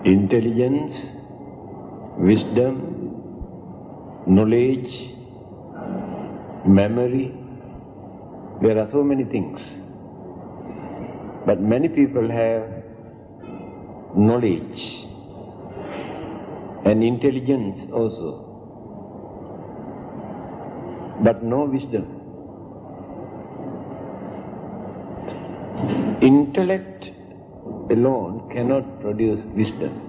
intelligence, wisdom, knowledge, memory. There are so many things. But many people have knowledge and intelligence also, but no wisdom. Intellect alone cannot produce wisdom.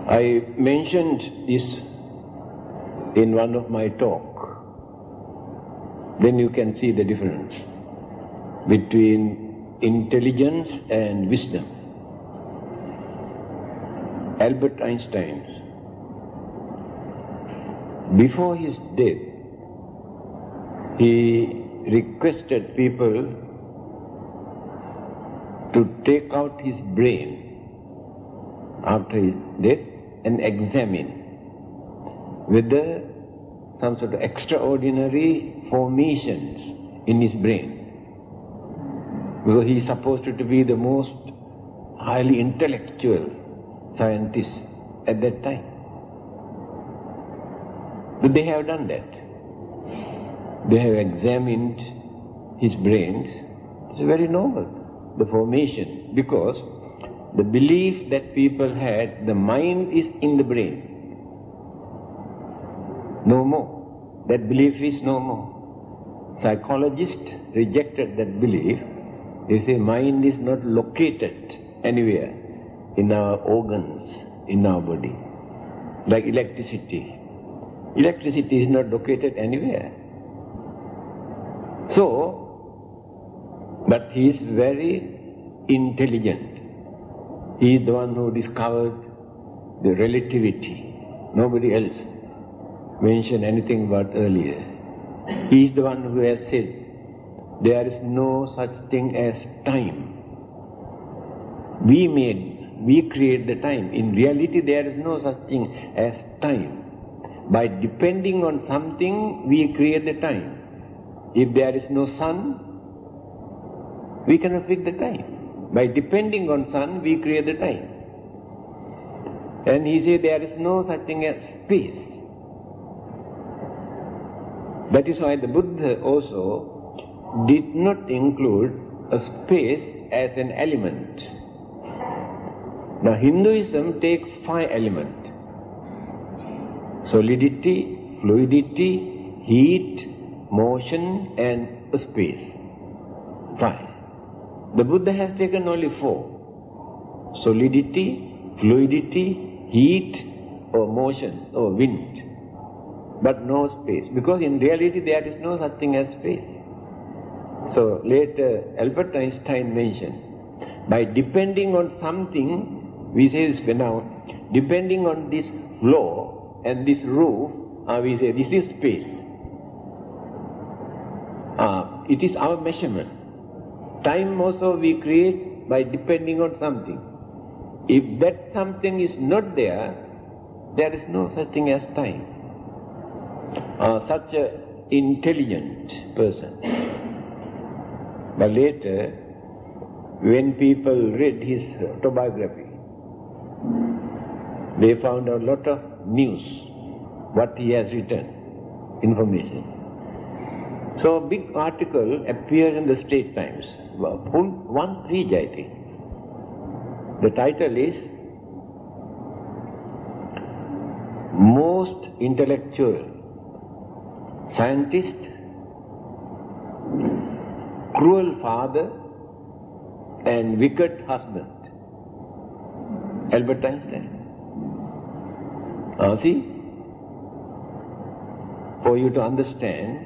I mentioned this in one of my talk. Then you can see the difference between intelligence and wisdom. Albert Einstein, before his death, he requested people to take out his brain after his death and examine whether some sort of extraordinary formations in his brain. Because he is supposed to be the most highly intellectual scientist at that time. But they have done that. They have examined his brains. It's very normal, the formation, because the belief that people had, the mind is in the brain. No more. That belief is no more. Psychologists rejected that belief. They say mind is not located anywhere in our organs, in our body. Like electricity. Electricity is not located anywhere. So, but he is very intelligent. He is the one who discovered the relativity. Nobody else mentioned anything about earlier. He is the one who has said, there is no such thing as time. We create the time. In reality, there is no such thing as time. By depending on something, we create the time. If there is no sun, we cannot fix the time. By depending on sun, we create the time. And he said there is no such thing as space. That is why the Buddha also did not include a space as an element. Now Hinduism takes 5 elements: solidity, fluidity, heat, motion and space. 5. The Buddha has taken only 4. Solidity, fluidity, heat or motion or wind. But no space. Because in reality there is no such thing as space. So later Albert Einstein mentioned, by depending on something, we say this now, depending on this floor and this roof, we say this is space. It is our measurement. Time also we create by depending on something. If that something is not there, there is no such thing as time. Such an intelligent person. But later, when people read his autobiography, they found a lot of news, what he has written, information. So a big article appeared in the State Times, one page I think. The title is, Most Intellectual Scientist, Cruel Father and Wicked Husband, Albert Einstein. See, for you to understand,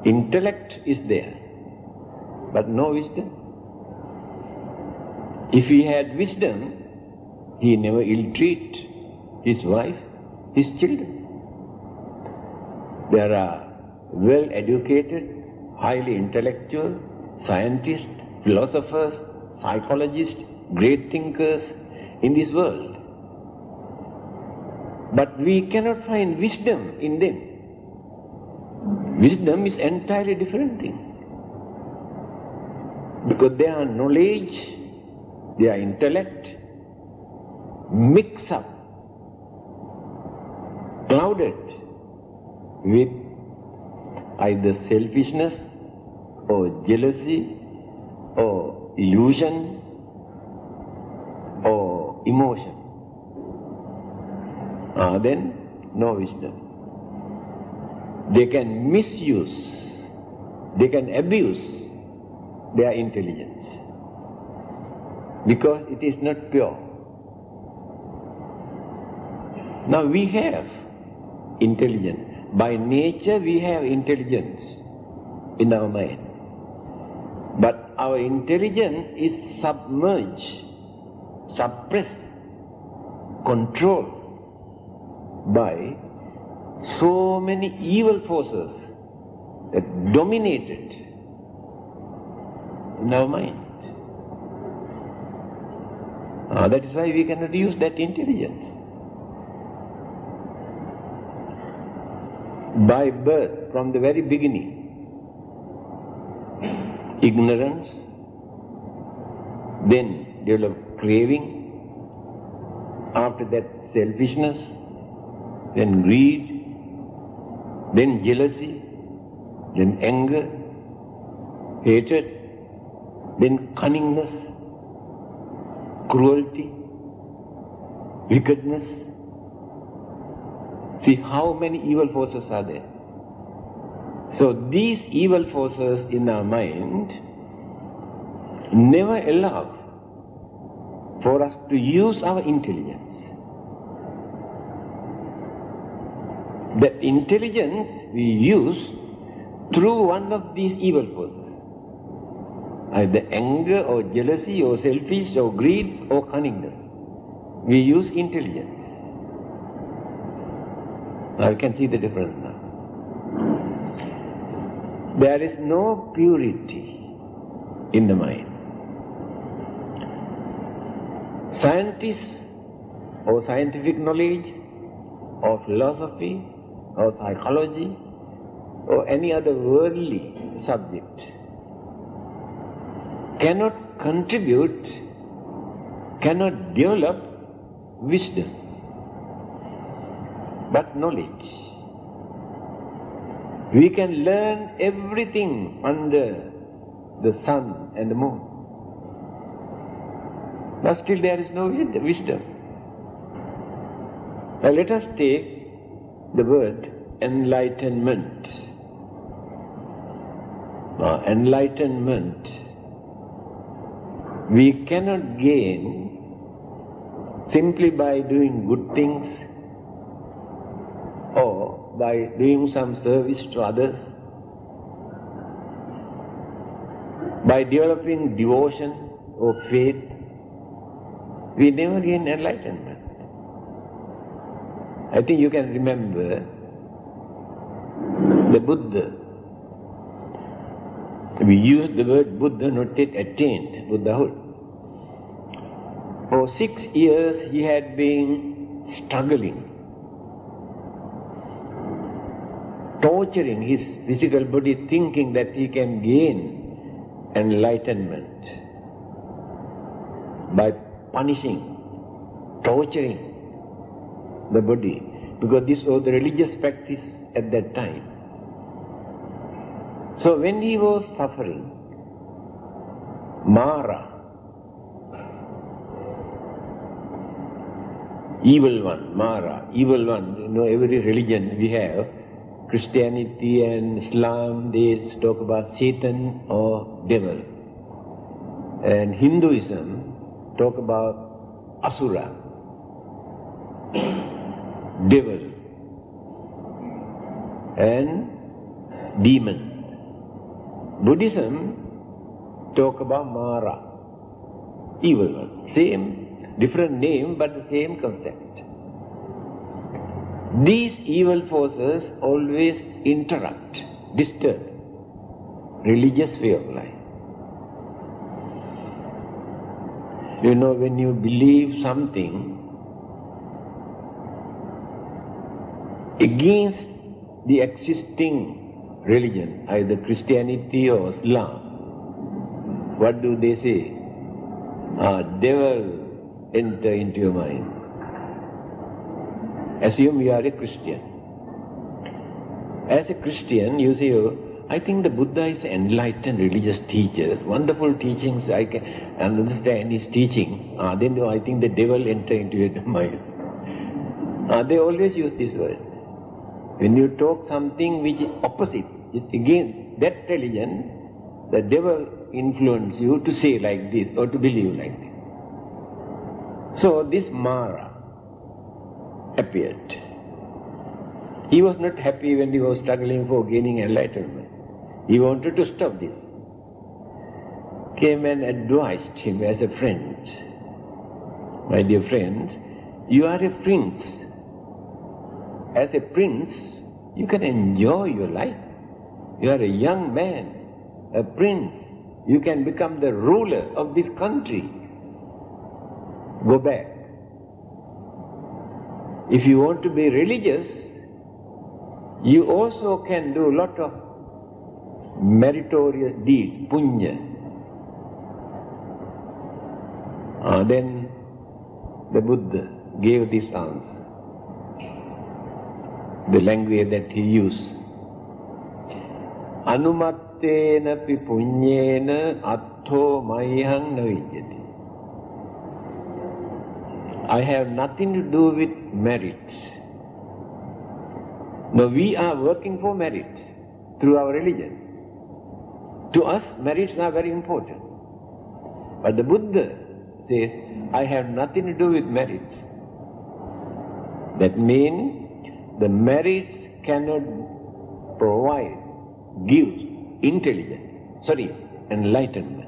intellect is there, but no wisdom. If he had wisdom, he never ill-treat his wife, his children. There are well-educated, highly intellectual scientists, philosophers, psychologists, great thinkers in this world. But we cannot find wisdom in them. Wisdom is entirely different thing. Because their knowledge their intellect mix up, clouded with either selfishness or jealousy or illusion or emotion, then no wisdom. They can misuse, they can abuse their intelligence because it is not pure. Now we have intelligence. By nature we have intelligence in our mind. But our intelligence is submerged, suppressed, controlled by so many evil forces that dominated in our mind. That is why we cannot use that intelligence. By birth, from the very beginning, ignorance, then develop craving, after that selfishness, then greed, then jealousy, then anger, hatred, then cunningness, cruelty, wickedness. See how many evil forces are there. So these evil forces in our mind never allow for us to use our intelligence. That intelligence we use through one of these evil forces, either anger or jealousy or selfish or greed or cunningness. We use intelligence. Now you can see the difference now. There is no purity in the mind. Scientists or scientific knowledge or philosophy or psychology or any other worldly subject cannot contribute, cannot develop wisdom, but knowledge. We can learn everything under the sun and the moon, but still there is no wisdom. Now let us take the word enlightenment. Enlightenment we cannot gain simply by doing good things or by doing some service to others, by developing devotion or faith. We never gain enlightenment. I think you can remember the Buddha. We use the word Buddha, not yet attained Buddhahood. For 6 years he had been struggling, torturing his physical body, thinking that he can gain enlightenment by punishing, torturing the body, because this was the religious practice at that time. So when he was suffering, Mara, evil one, Mara, evil one, you know, every religion we have, Christianity and Islam, they talk about Satan or devil. And Hinduism talk about Asura, devil and demon. Buddhism talk about Mara, evil one. Same, different name, but the same concept. These evil forces always interrupt, disturb religious way of life. You know, when you believe something against the existing religion, either Christianity or Islam, what do they say? devil enter into your mind. Assume you are a Christian. As a Christian, you say, oh, I think the Buddha is an enlightened religious teacher, wonderful teachings, I can understand his teaching. Then I think the devil enter into your mind. They always use this word. When you talk something which is opposite, it's against that religion, the devil influence you to say like this or to believe like this. So this Mara appeared. He was not happy when he was struggling for gaining enlightenment. He wanted to stop this. Came and advised him as a friend. My dear friends, you are a prince. As a prince, you can enjoy your life. You are a young man, a prince. You can become the ruler of this country. Go back. If you want to be religious, you also can do a lot of meritorious deeds, punya. Then the Buddha gave this answer, the language that he used. Anumattena pi punyena atto mayhang navijyati. I have nothing to do with merits. No, we are working for merit through our religion. To us, merits are very important. But the Buddha says, I have nothing to do with merits. That means the merits cannot provide, give enlightenment.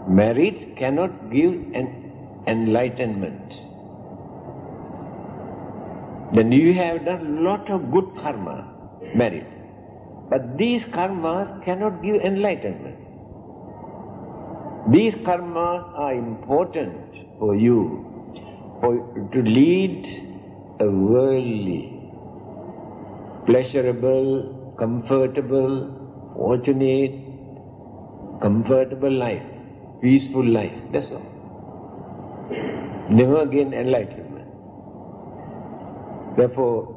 Merits cannot give an enlightenment. Then you have done a lot of good karma, merit. But these karmas cannot give enlightenment. These karmas are important for you, to lead a worldly, pleasurable, comfortable, fortunate, comfortable life, peaceful life, that's all. Never gain enlightenment. Therefore,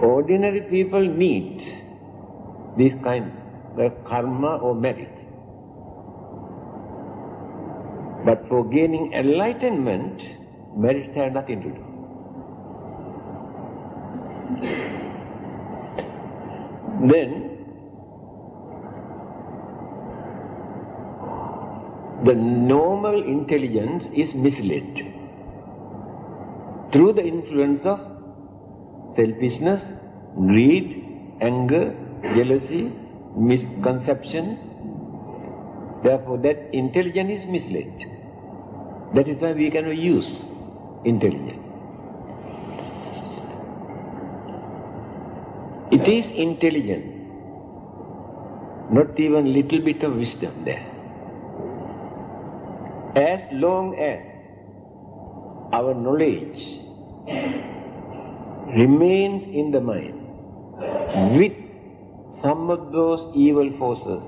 ordinary people need this kind of karma or merit. But for gaining enlightenment, merits have nothing to do. Then, the normal intelligence is misled through the influence of selfishness, greed, anger, jealousy, misconception. Therefore, that intelligence is misled. That is why we cannot use intelligence. It is intelligent, not even little bit of wisdom there. As long as our knowledge remains in the mind with some of those evil forces,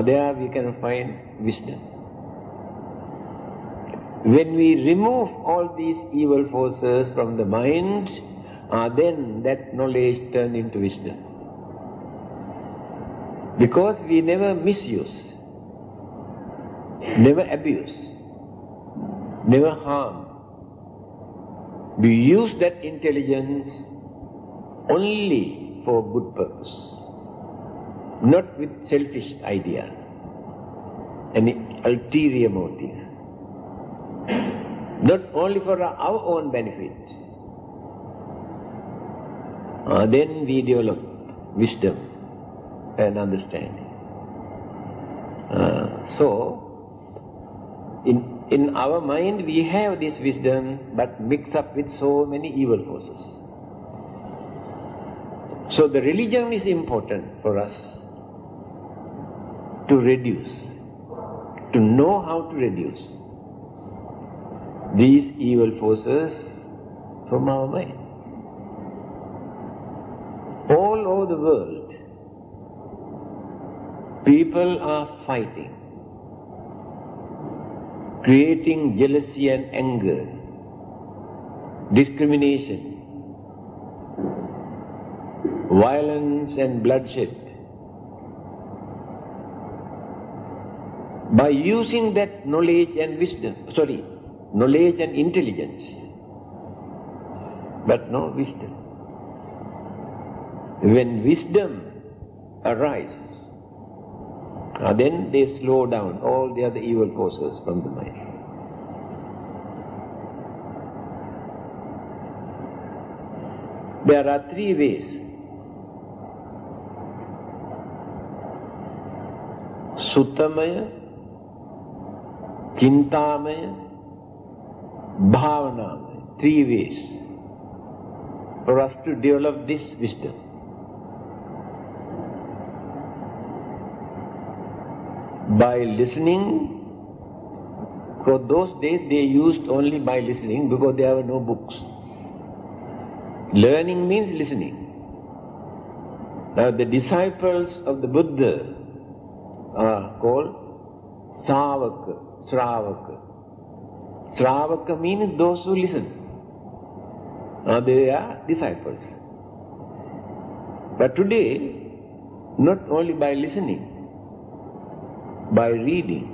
there we can find wisdom. When we remove all these evil forces from the mind, then that knowledge turns into wisdom. Because we never misuse, never abuse, never harm. We use that intelligence only for good purpose, not with selfish ideas, any ulterior motive. Not only for our own benefit. Then we develop wisdom and understanding. So, in our mind we have this wisdom, but mixed up with so many evil forces. So the religion is important for us to reduce, to know how to reduce these evil forces from our mind. All over the world, people are fighting creating jealousy and anger, discrimination, violence and bloodshed. By using that knowledge and knowledge and intelligence, but no wisdom. When wisdom arises, then they slow down all the other evil forces from the mind. There are three ways. Suttamaya, Chintamaya, Bhavanamaya. Three ways for us to develop this wisdom. By listening, for those days they used only by listening because there were no books. Learning means listening. Now the disciples of the Buddha are called Savaka, Sravaka. Sravaka means those who listen. Now they are disciples. But today, not only by listening, by reading.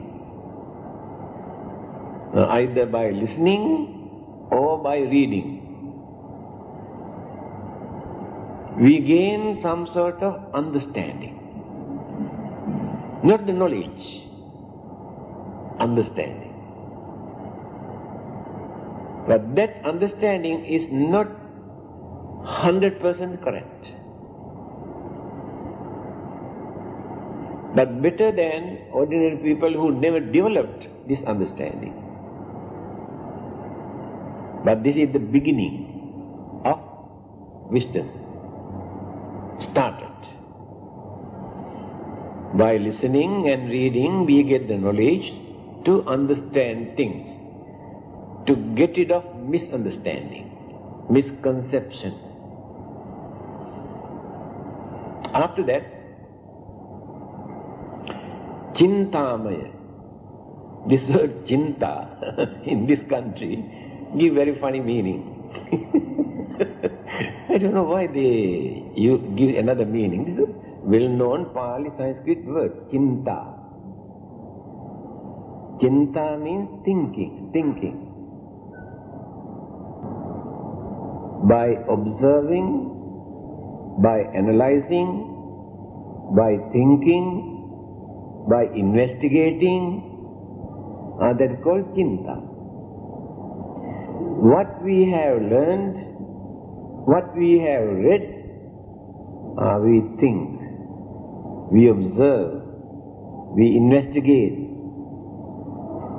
Either by listening or by reading. We gain some sort of understanding. Not the knowledge, understanding. But that understanding is not 100% correct. But better than ordinary people who never developed this understanding. But this is the beginning of wisdom. Started. By listening and reading, we get the knowledge to understand things, to get rid of misunderstanding, misconception. After that, Chintamaya. This word Chinta in this country give very funny meaning. I don't know why they give another meaning. This is a well-known Pali Sanskrit word, Chinta. Chinta means thinking. By observing, by analyzing, by thinking, by investigating, that is called Chinta. What we have learned, what we have read, we think, we observe, we investigate.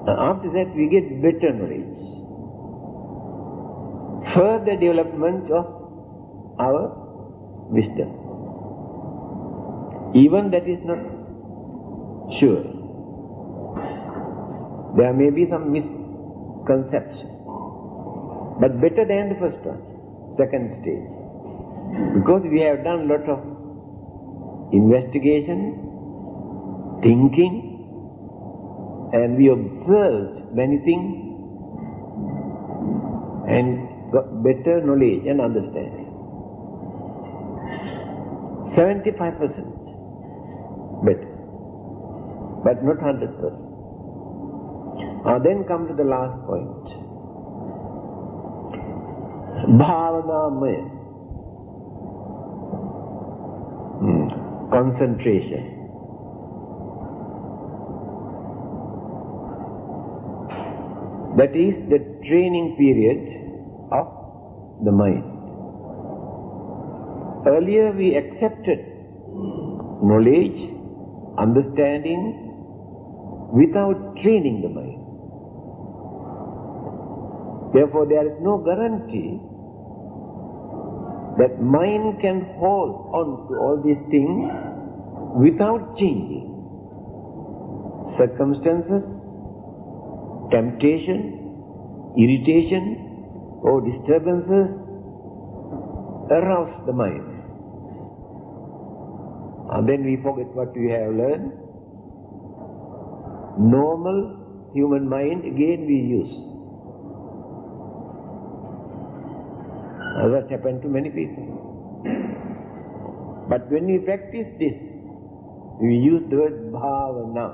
After that we get better knowledge. Further development of our wisdom. Even that is not sure. There may be some misconception. But better than the first one, second stage. Because we have done lot of investigation, thinking, and we observed many things and got better knowledge and understanding. 75% better, but not 100%. Then come to the last point. Bhavanamaya. Concentration. That is the training period of the mind. Earlier we accepted knowledge, understanding without training the mind. Therefore there is no guarantee that mind can hold on to all these things without changing. Circumstances, temptation, irritation, or disturbances arouse the mind. And then we forget what we have learned. Normal human mind, again we use. That happened to many people. But when we practice this, we use the word bhavana.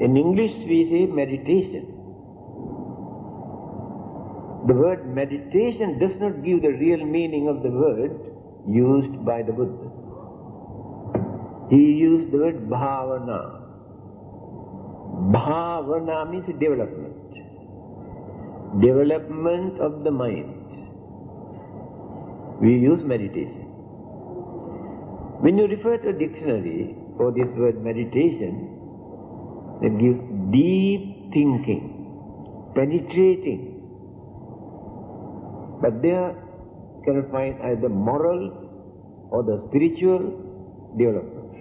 In English we say meditation. The word meditation does not give the real meaning of the word used by the Buddha. He used the word bhavana. Bhavana means development. Development of the mind. We use meditation. When you refer to a dictionary for this word meditation, it gives deep thinking, penetrating. But there cannot find either morals or the spiritual development.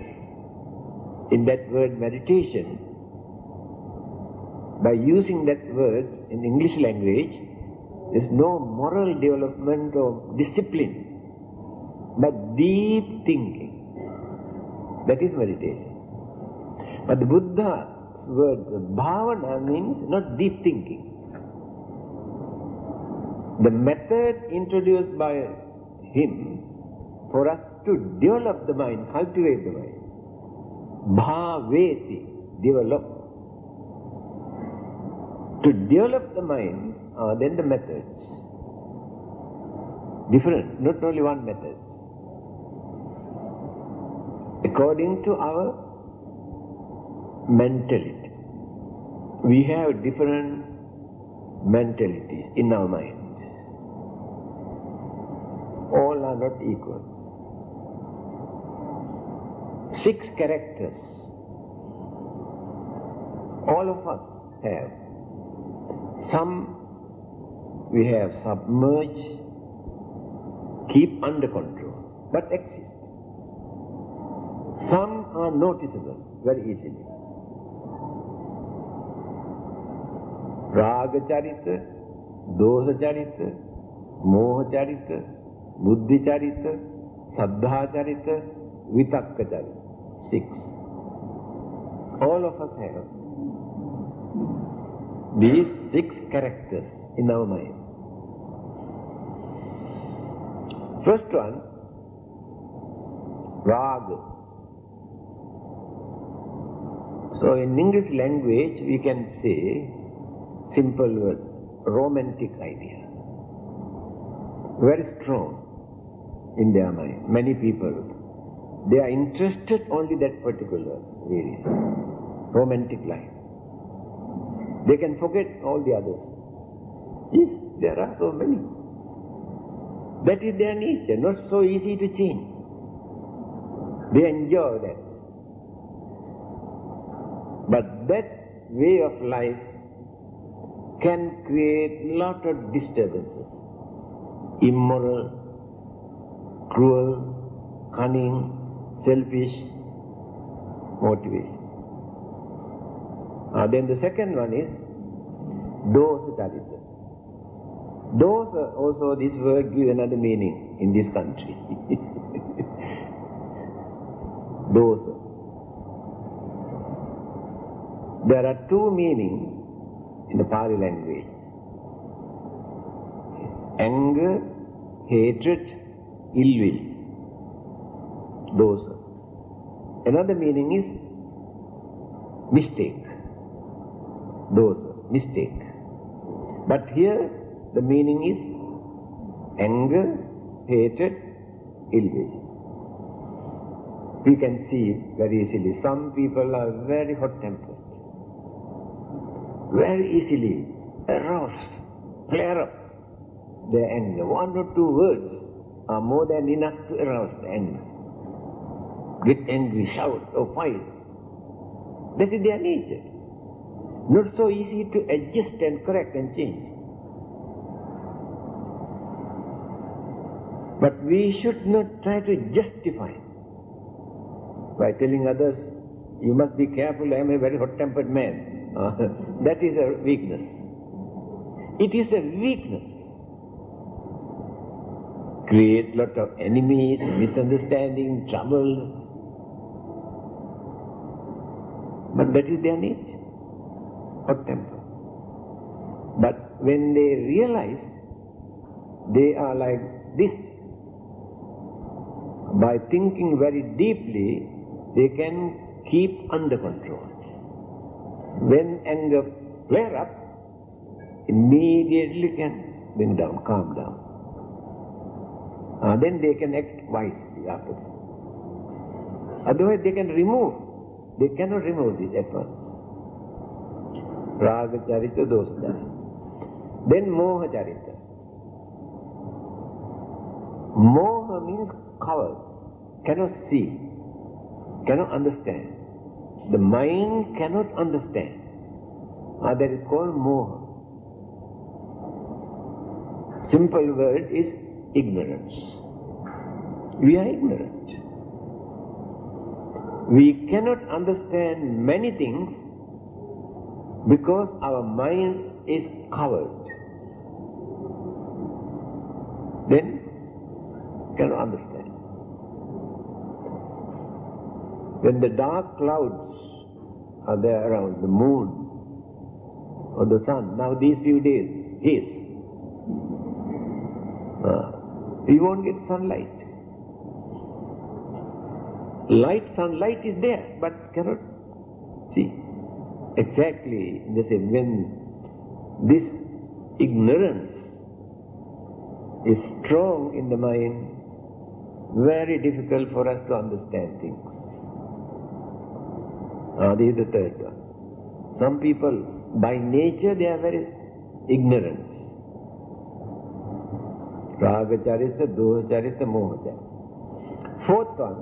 In that word meditation, by using that word in English language, there is no moral development or discipline, but deep thinking. That is meditation. But the Buddha's word bhavana means not deep thinking. The method introduced by him for us to develop the mind, cultivate the mind. Bhaveti, develop. To develop the mind are then the methods. Different, not only one method. According to our mentality. We have different mentalities in our mind. All are not equal. 6 characters all of us have. Some we have submerged, keep under control, but exist. Some are noticeable very easily. Raga charita, dosa charita, moha charita, buddhi charita, saddha charita, vitakka charita. 6. All of us have these 6 characters in our mind. First one, raga. So in English language we can say, simple word, romantic idea. Very strong in their mind. Many people, they are interested only that particular area, romantic life. They can forget all the others. Yes, there are so many. That is their nature, not so easy to change. They enjoy that. But that way of life can create lot of disturbances. Immoral, cruel, cunning, selfish motivation. Then the second one is dosa charita. Dosa, also this word gives another meaning in this country. Dosa. There are 2 meanings in the Pali language. Anger, hatred, ill will. Dosa. Another meaning is mistake. Dosa, mistake. But here the meaning is anger, hatred, ill will. We can see very easily, some people are very hot-tempered. Very easily aroused, flare up their anger. 1 or 2 words are more than enough to arouse the anger. Get angry, shout or fight. That is their nature. Not so easy to adjust and correct and change. But we should not try to justify by telling others, you must be careful, I am a very hot-tempered man. That is a weakness. It is a weakness. Create lot of enemies, misunderstanding, trouble. But that is their nature. hot temper. But when they realize they are like this, by thinking very deeply, they can keep under control. When anger flare up, immediately can bring down, calm down. Then they can act wisely after that. Otherwise they can remove. They cannot remove this at once. Raga charita, dosa charita. Then moha charita. Moha means covered, cannot see, cannot understand. The mind cannot understand. That is called moha. Simple word is ignorance. We are ignorant. We cannot understand many things because our mind is covered. Then cannot understand. When the dark clouds are there around the moon or the sun, now these few days, you won't get sunlight. Sunlight is there, but cannot see. Exactly the same. When this ignorance is strong in the mind, very difficult for us to understand things. This is the third one. Some people, by nature, they are very ignorant. Raga charita, dosa charita, moha charita. Fourth one,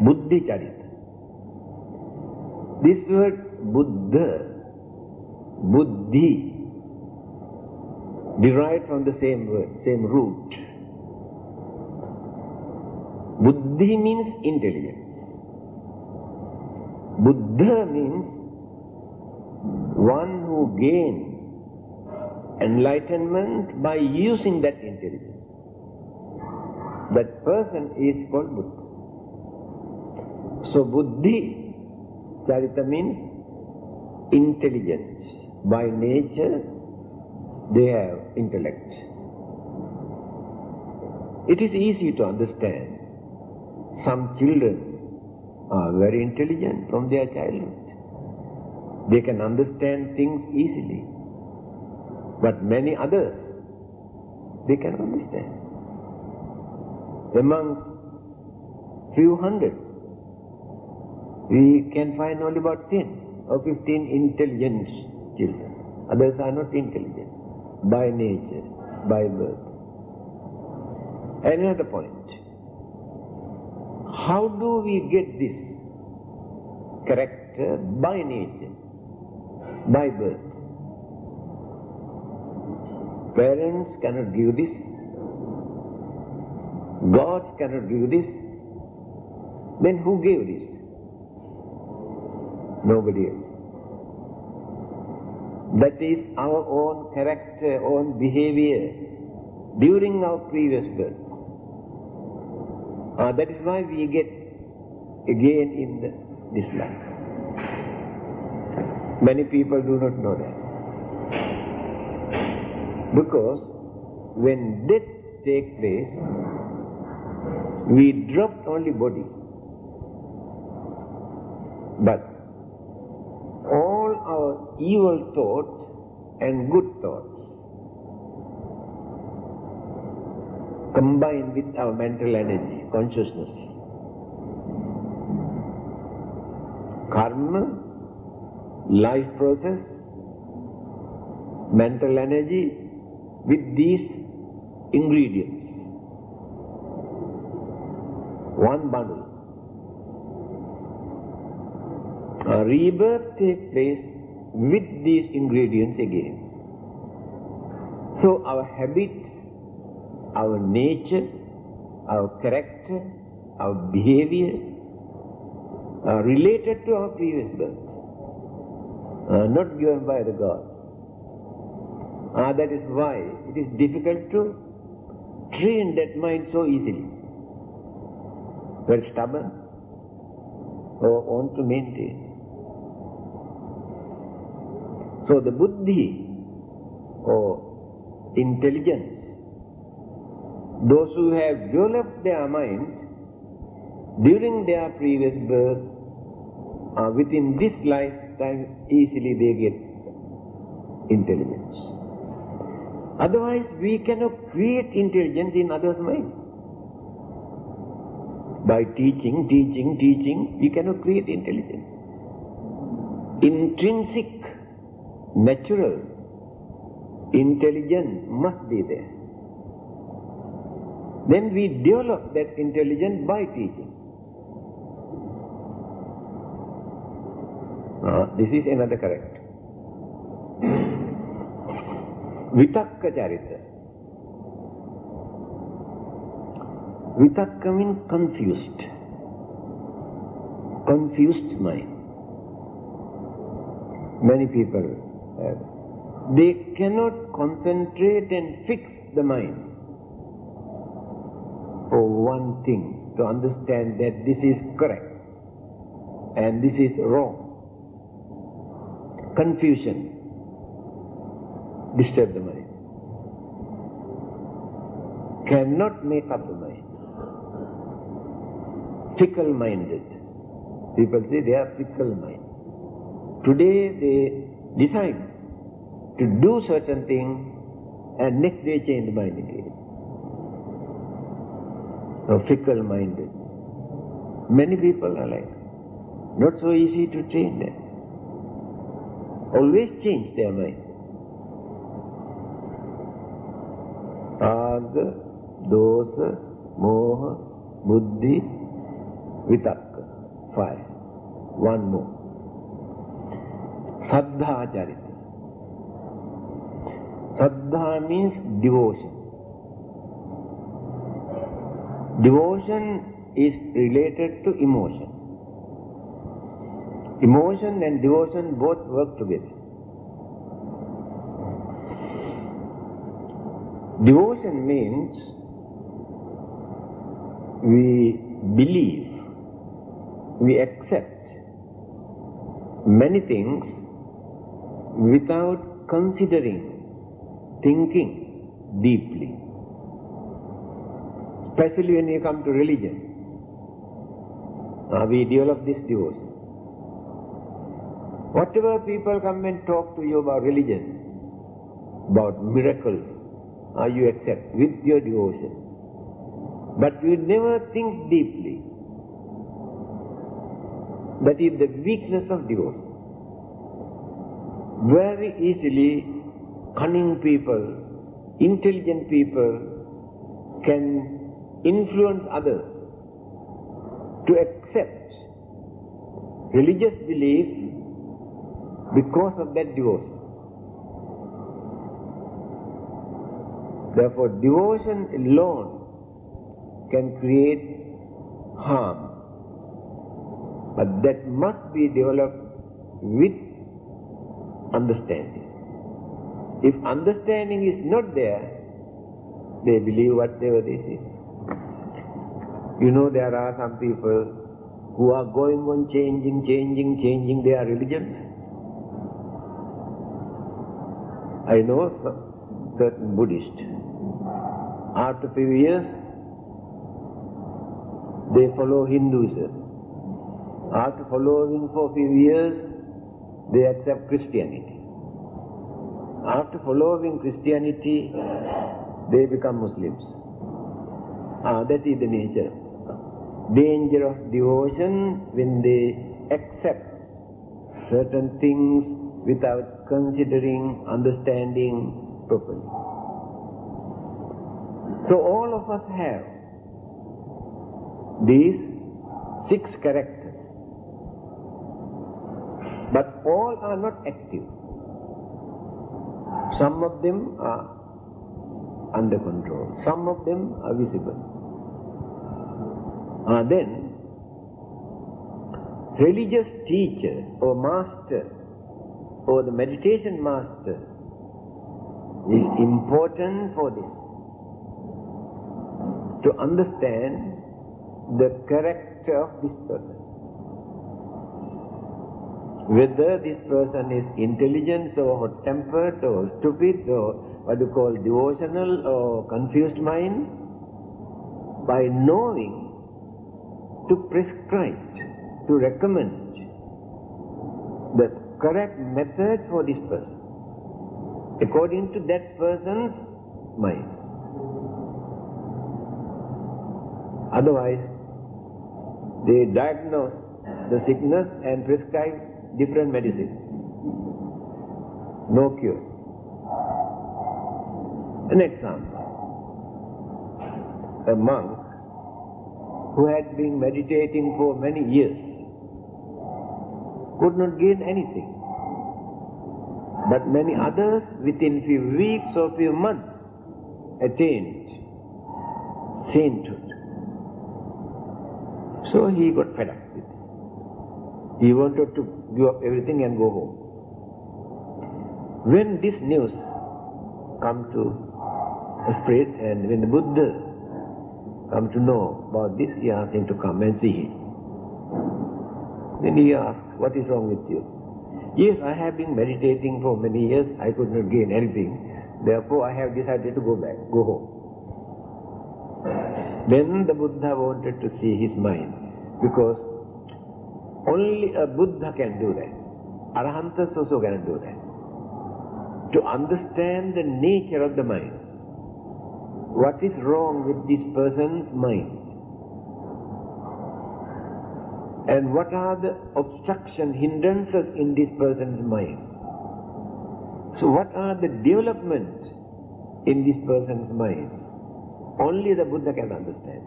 buddhi charita. This word buddha, buddhi, derived from the same word, same root. Buddhi means intelligence. Buddha means one who gains enlightenment by using that intelligence. That person is called Buddha. So buddhi charita means intelligence. By nature, they have intellect. It is easy to understand. Some children are very intelligent from their childhood. They can understand things easily. But many others, they cannot understand. Amongst few hundred, we can find only about 10 or 15 intelligent children. Others are not intelligent by nature, by birth. Another point. How do we get this character by nature, by birth? Parents cannot give this. God cannot give this. Then who gave this? Nobody else. That is our own character, own behavior during our previous birth. That is why we get again in this life. Many people do not know that. Because when death takes place, we drop only body. But all our evil thoughts and good thoughts combine with our mental energy, consciousness. Karma, life process, mental energy, with these ingredients. One bundle. A rebirth takes place with these ingredients again. So our habits, our nature, our character, our behavior are related to our previous birth, not given by the God. That is why it is difficult to train that mind so easily. Very stubborn or want to maintain. So the buddhi or intelligence, those who have developed their mind during their previous birth, within this lifetime, easily they get intelligence. Otherwise, we cannot create intelligence in others' mind. By teaching, we cannot create intelligence. Intrinsic, natural intelligence must be there. Then we develop that intelligence by teaching. This is another correct. Vitakka charita. Vitakka means confused. Confused mind. Many people have. They cannot concentrate and fix the mind for one thing, to understand that this is correct and this is wrong. Confusion disturb the mind. Cannot make up the mind. Fickle-minded. People say they are fickle-minded. Today they decide to do certain thing and next day change the mind again. So fickle-minded. Many people are like that. Not so easy to train them. Always change their mind. Raga, dosa, moha, buddhi, vitakka. 5. One more. Saddha charita. Saddha means devotion. Devotion is related to emotion. Emotion and devotion both work together. Devotion means we believe, we accept many things without considering, thinking deeply. Especially when you come to religion, we develop this devotion. Whatever people come and talk to you about religion, about miracles, you accept with your devotion. But you never think deeply. That is the weakness of devotion. Very easily, cunning people, intelligent people can influence others to accept religious belief because of that devotion. Therefore, devotion alone can create harm. But that must be developed with understanding. If understanding is not there, they believe whatever they say. You know, there are some people who are going on changing their religions. I know some certain Buddhists. After a few years, they follow Hinduism. After following for a few years, they accept Christianity. After following Christianity, they become Muslims. That is the nature. Danger of devotion when they accept certain things without considering, understanding properly. So all of us have these 6 characters, but all are not active. Some of them are under control, some of them are visible. Then, religious teacher or master or the meditation master is important for this, to understand the character of this person. whether this person is intelligent or hot-tempered or stupid or what you call devotional or confused mind, by knowing to prescribe, to recommend the correct method for this person according to that person's mind. Otherwise, they diagnose the sickness and prescribe different medicine. No cure. An example. A monk who had been meditating for many years could not gain anything. But many others within few weeks or few months attained sainthood. So he got fed up with it. He wanted to give up everything and go home. When this news come to spread, and when the Buddha come to know about this, he asked him to come and see him. Then he asked, what is wrong with you? Yes, I have been meditating for many years, I could not gain anything, therefore I have decided to go back, go home. Then the Buddha wanted to see his mind, because only a Buddha can do that. Arahantas also cannot do that. To understand the nature of the mind. What is wrong with this person's mind? And what are the obstruction, hindrances in this person's mind? So what are the developments in this person's mind? Only the Buddha can understand.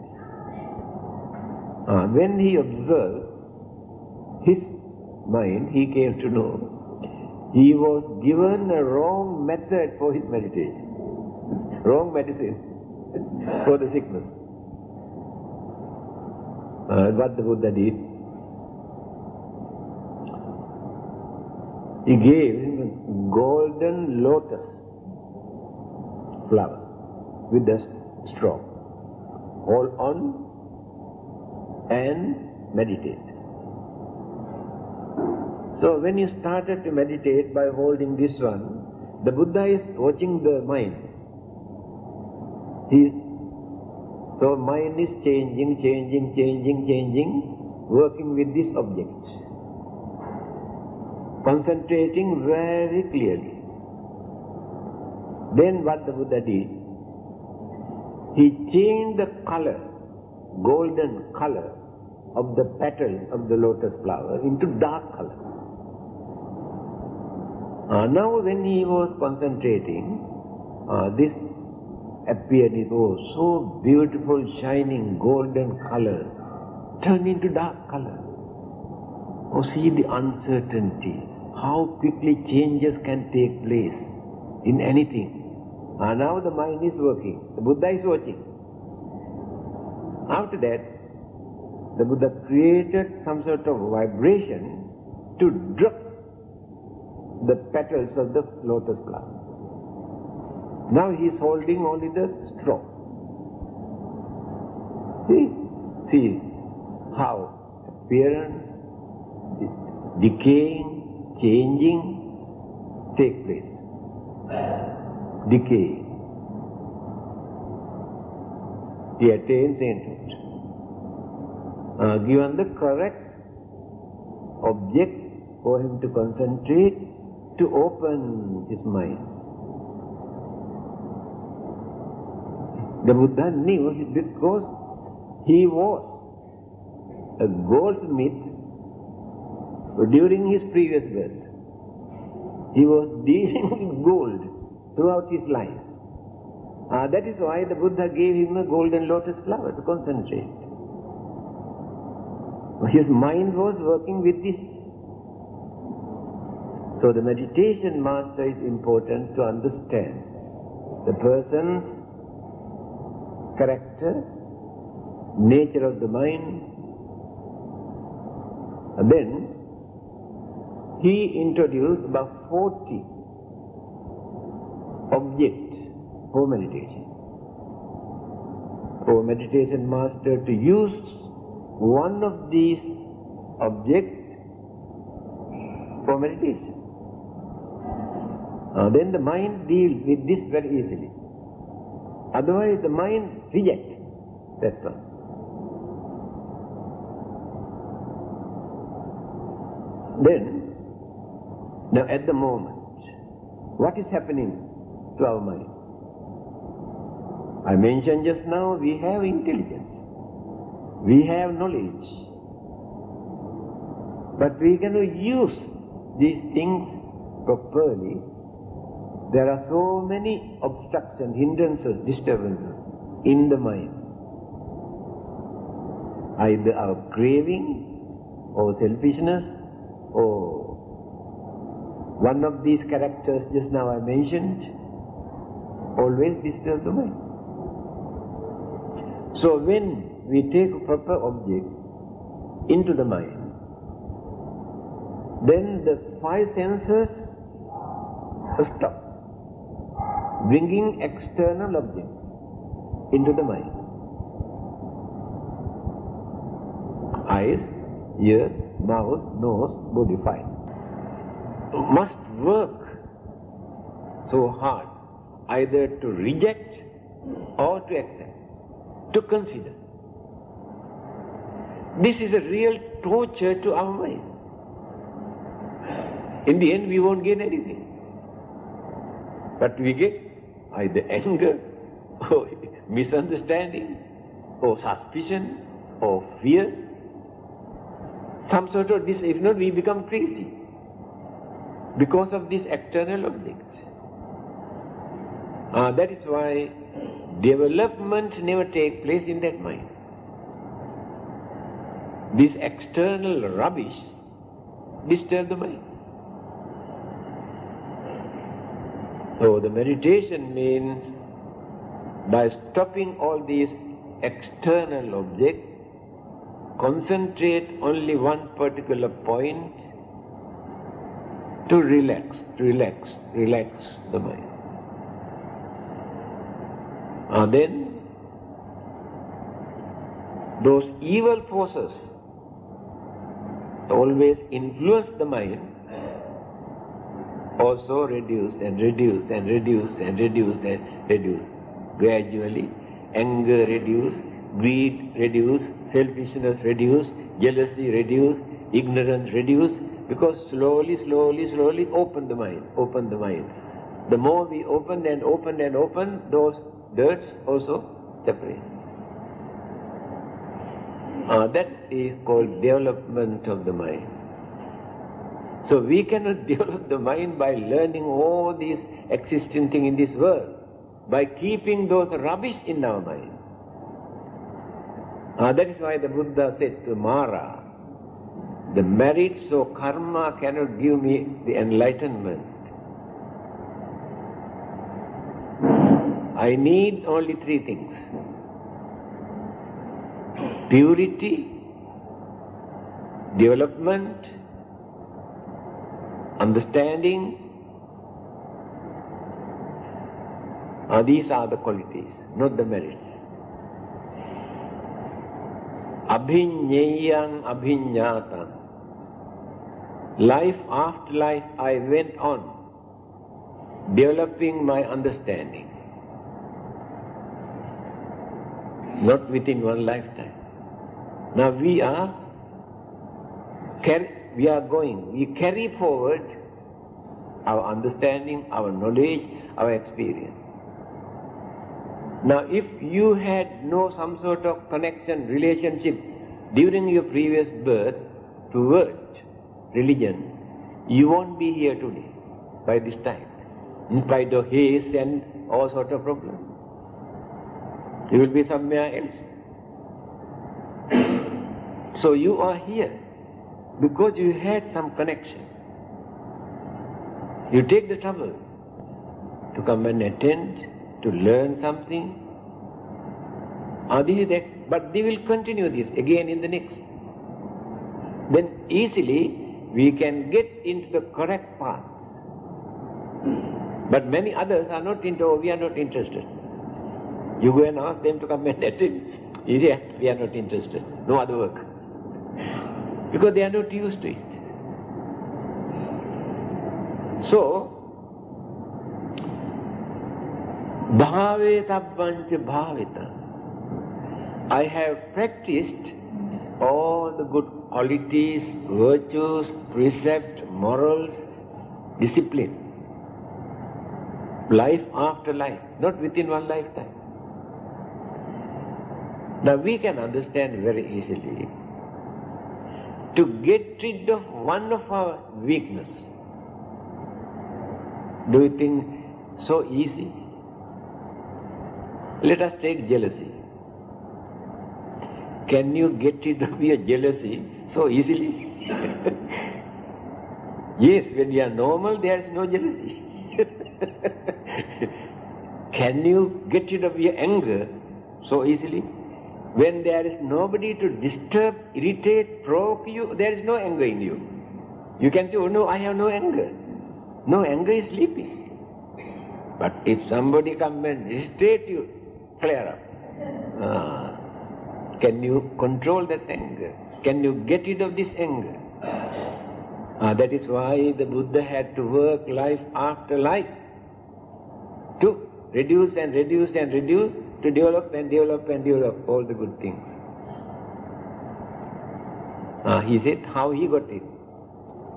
When he observed his mind, he came to know he was given a wrong method for his meditation, wrong medicine for the sickness. What the Buddha did, he gave him a golden lotus flower with a straw. Hold on and meditate. So when you started to meditate by holding this one, the Buddha is watching the mind. So mind is changing, working with this object, concentrating very clearly. Then what the Buddha did, he changed the color, golden color of the petals of the lotus flower into dark color. Now when he was concentrating, this appeared, it was so beautiful, shining, golden color, turned into dark color. Oh, see the uncertainty, how quickly changes can take place in anything. Now the mind is working, the Buddha is watching. After that, the Buddha created some sort of vibration to drop the petals of the lotus flower. Now he is holding only the straw. See how appearance, decaying, changing take place. Decay. He attains sainthood. Given the correct object for him to concentrate, to open his mind. The Buddha knew it because he was a goldsmith during his previous birth. He was dealing with gold throughout his life. That is why the Buddha gave him a golden lotus flower to concentrate. His mind was working with this. So the meditation master is important to understand the person's character, nature of the mind. And then he introduced about 40 objects for meditation. For meditation master to use one of these objects for meditation. Then the mind deals with this very easily. Otherwise the mind rejects that one. Then, now at the moment, what is happening to our mind? I mentioned just now, we have intelligence, we have knowledge, but we cannot use these things properly. There are so many obstructions, hindrances, disturbances in the mind. Either our craving or selfishness or one of these characters just now I mentioned always disturb the mind. So when we take a proper object into the mind, then the five senses stop bringing external objects into the mind. Eyes, ears, mouth, nose, body, five. Must work so hard either to reject or to accept, to consider. This is a real torture to our mind. In the end we won't gain anything, but we get either anger or misunderstanding or suspicion or fear, some sort of this. If not, we become crazy because of this external object. That is why development never takes place in that mind. This external rubbish disturbs the mind. So the meditation means by stopping all these external objects, concentrate only one particular point to relax the mind. Then those evil forces always influence the mind also reduce. Gradually, anger reduce, greed reduce, selfishness reduce, jealousy reduce, ignorance reduce, because slowly open the mind. The more we open, those dirts also separate. That is called development of the mind. So we cannot develop the mind by learning all these existing things in this world, by keeping those rubbish in our mind. That is why the Buddha said to Mara, the merits of karma cannot give me the enlightenment. I need only three things: purity, development, understanding. These are the qualities, not the merits. Abhinyayang abhinyatam. Life after life I went on developing my understanding. Not within one lifetime. Now we carry forward our understanding, our knowledge, our experience. Now if you had some sort of connection, relationship during your previous birth towards religion, you won't be here today by this time, in spite of haze and all sort of problems. You will be somewhere else. So you are here because you had some connection. You take the trouble to come and attend, to learn something. But they will continue this again in the next. Then easily we can get into the correct path. But many others are not we are not interested. You go and ask them to come and attend. Yeah, we are not interested. No other work. Because they are not used to it. So, bhave tabbancha bhavita. I have practiced all the good qualities, virtues, precepts, morals, discipline. Life after life, not within one lifetime. Now we can understand very easily. To get rid of one of our weakness, do you think so easy? Let us take jealousy. Can you get rid of your jealousy so easily? Yes, when you are normal, there is no jealousy. Can you get rid of your anger so easily? When there is nobody to disturb, irritate, provoke you, there is no anger in you. You can say, oh no, I have no anger. No, anger is sleeping. But if somebody comes and irritate you, flare up. Can you control that anger? Can you get rid of this anger? That is why the Buddha had to work life after life to reduce and reduce and reduce, to develop and develop and develop all the good things. He said how he got it.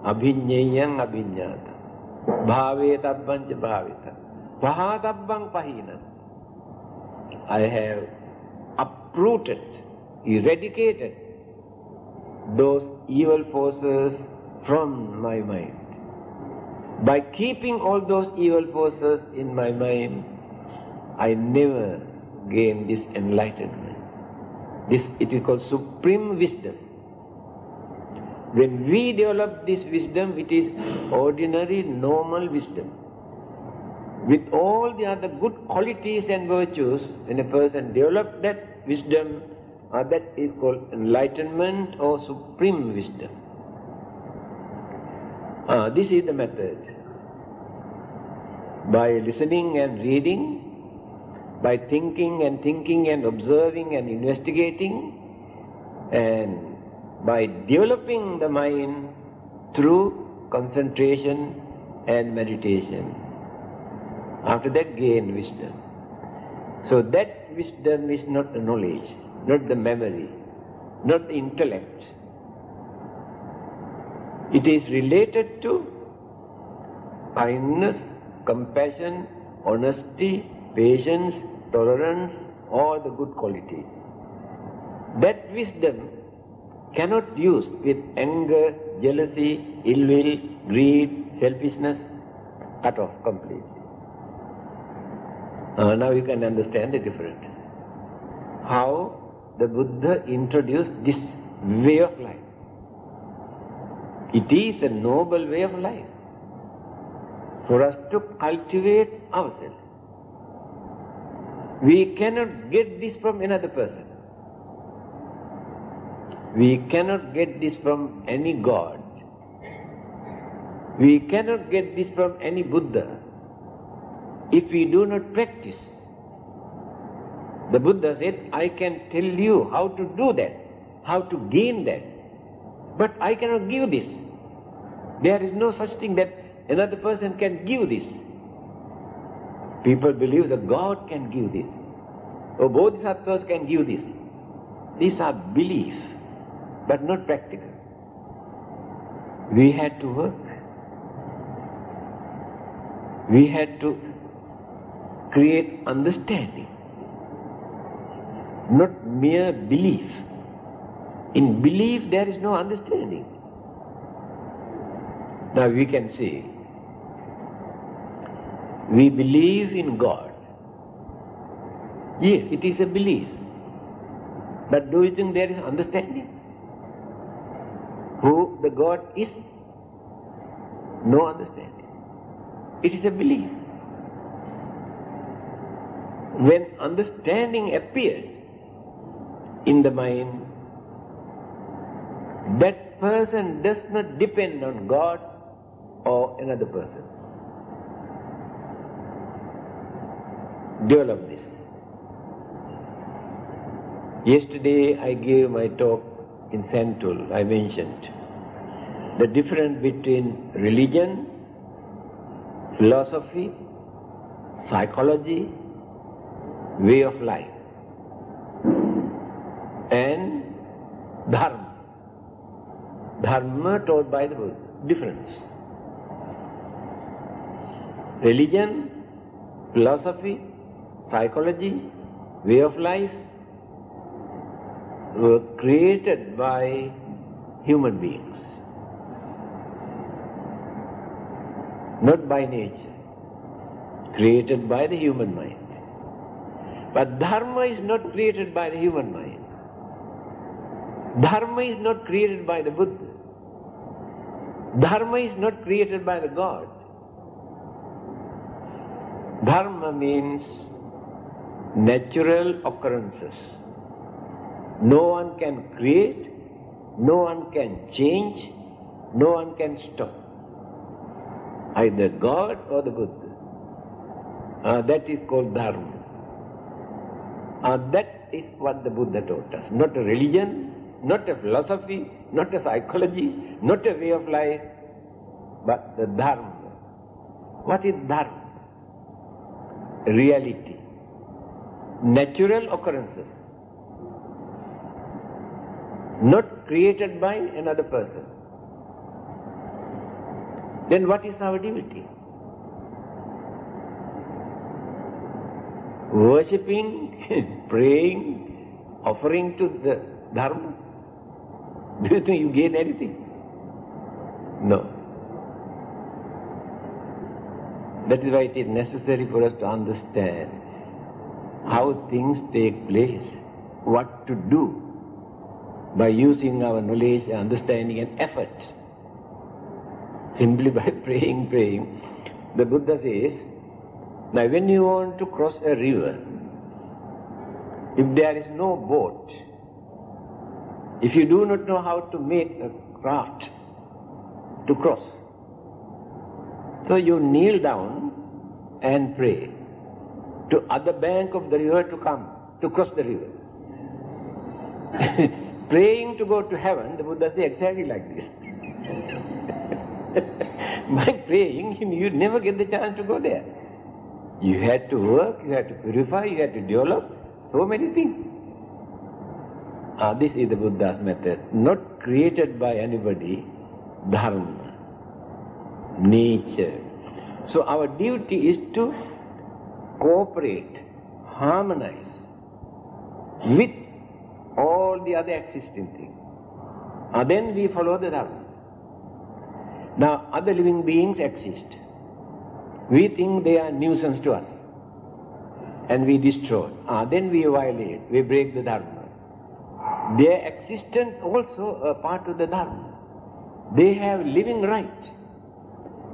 Abhinyayang abhinyata. Bhave tabbancha bhavita. Pahatabbang pahina. I have uprooted, eradicated those evil forces from my mind. By keeping all those evil forces in my mind, I never gain this enlightenment. It is called supreme wisdom. When we develop this wisdom, it is ordinary, normal wisdom. With all the other good qualities and virtues, when a person develops that wisdom, that is called enlightenment or supreme wisdom. This is the method. By listening and reading, by thinking and observing and investigating, and by developing the mind through concentration and meditation. After that, gain wisdom. So that wisdom is not the knowledge, not the memory, not the intellect. It is related to kindness, compassion, honesty, patience, tolerance, all the good qualities. That wisdom cannot use with anger, jealousy, ill will, greed, selfishness, cut off completely. Now you can understand the difference. How the Buddha introduced this way of life. It is a noble way of life for us to cultivate ourselves. We cannot get this from another person. We cannot get this from any God. We cannot get this from any Buddha if we do not practice. The Buddha said, I can tell you how to do that, how to gain that, but I cannot give this. There is no such thing that another person can give this. People believe that God can give this, or Bodhisattvas can give this. These are belief, but not practical. We had to work. We had to create understanding, not mere belief. In belief there is no understanding. Now we can say, we believe in God. Yes, it is a belief. But do you think there is understanding? Who the God is? No understanding. It is a belief. When understanding appears in the mind, that person does not depend on God or another person. Develop this. Yesterday I gave my talk in Sentul. I mentioned the difference between religion philosophy, psychology, way of life, and dharma. Dharma taught by the Buddha. Difference. Religion, philosophy, psychology, way of life were created by human beings, not by nature, created by the human mind. But dharma is not created by the human mind. Dharma is not created by the Buddha. Dharma is not created by the God. Dharma means natural occurrences. No one can create, no one can change, no one can stop. Either God or the Buddha. That is called dharma. That is what the Buddha taught us. Not a religion, not a philosophy, not a psychology, not a way of life, but the dharma. What is dharma? Reality. Natural occurrences. Not created by another person. Then what is our duty? Worshipping, praying, offering to the dharma? Do you think you gain anything? No. That is why it is necessary for us to understand how things take place, what to do by using our knowledge, understanding and effort. Simply by praying. The Buddha says, now when you want to cross a river, if there is no boat, if you do not know how to make a craft to cross, so you kneel down and pray to other bank of the river to come, to cross the river. Praying to go to heaven, the Buddha says exactly like this. By praying, you never get the chance to go there. You had to work, you had to purify, you had to develop so many things. This is the Buddha's method, not created by anybody, dharma, nature. So our duty is to cooperate, harmonize with all the other existing things. Then we follow the dharma. Now other living beings exist. We think they are nuisance to us and we destroy. Then we violate, we break the dharma. Their existence also a part of the dharma. They have living right.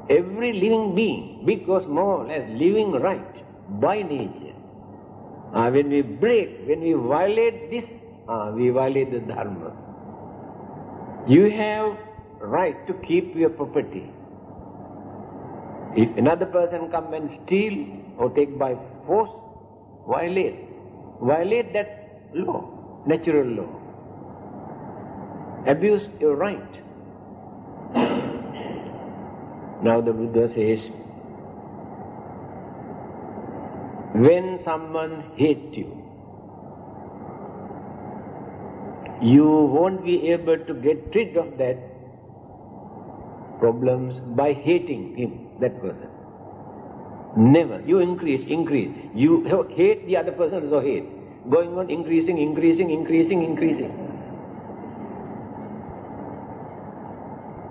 Every living being, big or small, has living right by nature. When we break, when we violate this, we violate the dharma. You have right to keep your property. If another person come and steal or take by force, violate that law, natural law. Abuse your right. Now the Buddha says, when someone hates you, you won't be able to get rid of that problems by hating him, that person. Never. You increase. You hate the other person, so hate. Going on increasing.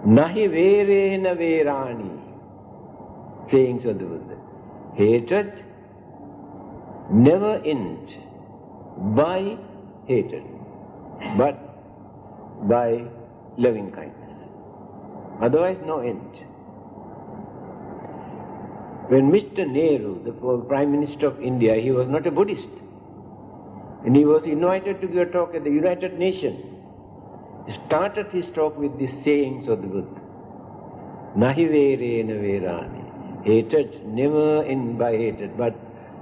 Nahi verena verani, sayings of the Buddha. Hatred never ends by hatred, but by loving kindness. Otherwise, no end. When Mr. Nehru, the Prime Minister of India, he was not a Buddhist, and he was invited to give a talk at the United Nations. He started his talk with these sayings of the Buddha. Nahi verena verani. Hatred never ends by hatred, but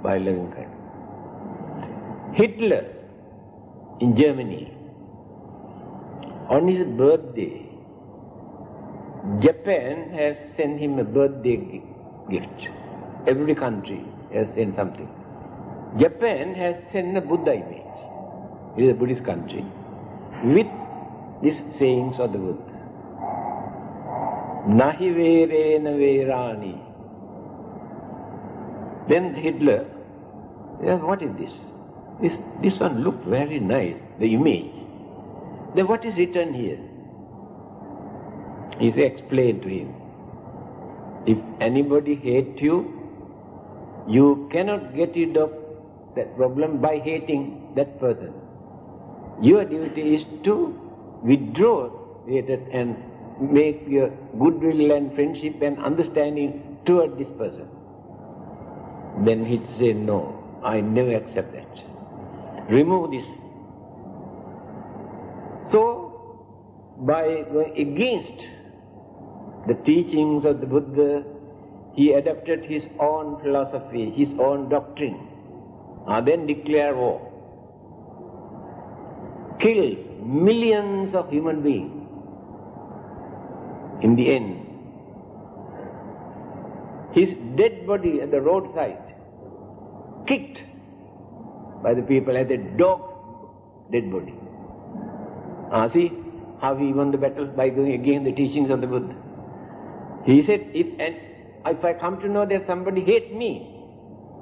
by loving kindness. Hitler in Germany, on his birthday, Japan has sent him a birthday gift. Every country has sent something. Japan has sent a Buddha image. It is a Buddhist country with these sayings of the Buddha. Nahi verena verani. Then Hitler, what is this? This one looked very nice, the image. Then what is written here? He explained to him, if anybody hates you, you cannot get rid of that problem by hating that person. Your duty is to withdraw hatred and make your goodwill and friendship and understanding toward this person. Then he'd say, no, I never accept that. Remove this. So, by going against the teachings of the Buddha, he adopted his own philosophy, his own doctrine, and then declared war. Killed millions of human beings. In the end, his dead body at the roadside, kicked by the people as a dog's dead body. See how he won the battle by going against the teachings of the Buddha. He said, if I come to know that somebody hates me,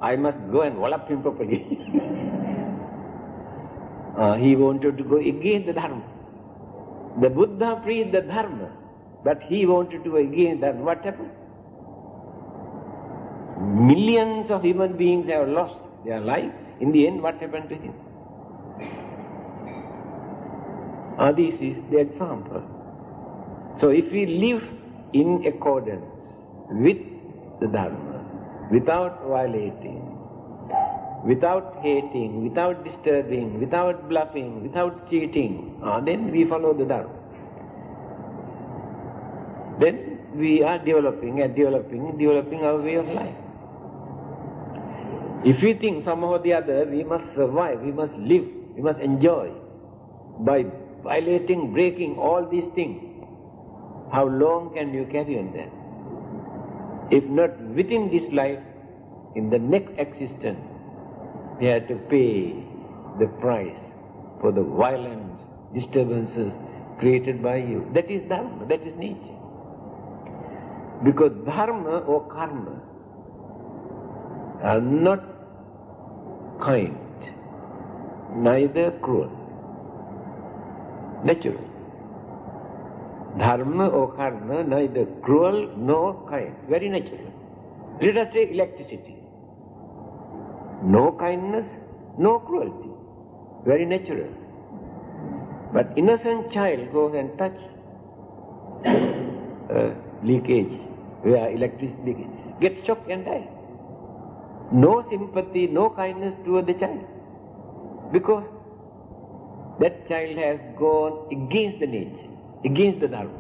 I must go and wallop him properly. He wanted to go against the Dharma. The Buddha preached the Dharma, but he wanted to go against that. What happened? Millions of human beings have lost their life. In the end, what happened to him? This is the example. So if we live in accordance with the Dharma, without violating, without hating, without disturbing, without bluffing, without cheating, then we follow the Dharma. Then we are developing our way of life. If we think somehow or the other we must survive, we must live, we must enjoy by violating, breaking all these things, how long can you carry on that? If not within this life, in the next existence, we have to pay the price for the violence, disturbances created by you. That is Dharma, that is nature. Because Dharma or Karma are not kind, neither cruel, natural. Dharma or Karma, neither cruel nor kind, very natural. Let us take electricity. No kindness, no cruelty, very natural. But innocent child goes and touches leakage, where electricity leakage, gets shocked and dies. No sympathy, no kindness toward the child, because that child has gone against the nature, against the Dharma.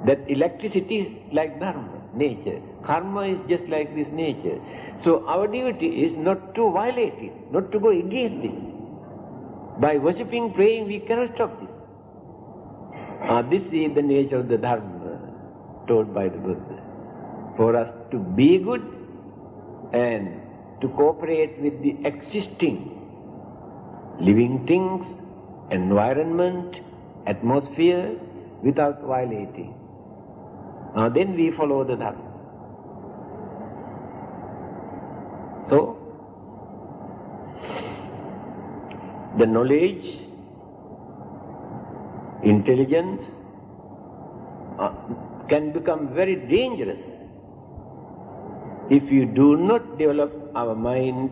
That electricity is like Dharma, nature. Karma is just like this nature. So our duty is not to violate it, not to go against this. By worshipping, praying, we cannot stop this. This is the nature of the Dharma told by the Buddha. For us to be good and to cooperate with the existing living things, environment, atmosphere, without violating. Then we follow the Dharma. So, the knowledge, intelligence can become very dangerous if you do not develop our mind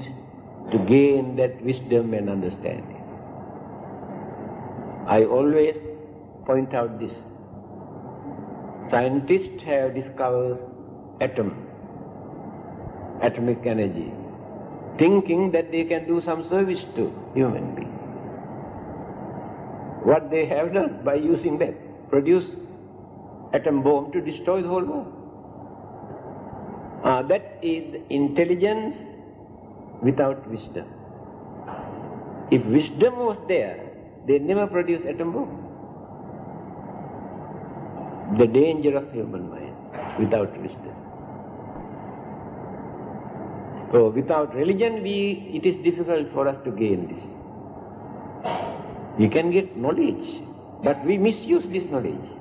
to gain that wisdom and understanding. I always point out this. Scientists have discovered atomic energy, thinking that they can do some service to human beings. What they have done by using that, produce atom bomb to destroy the whole world. That is intelligence without wisdom. If wisdom was there, they never produce atom bomb. The danger of human mind without wisdom. So without religion, it is difficult for us to gain this. We can get knowledge, but we misuse this knowledge.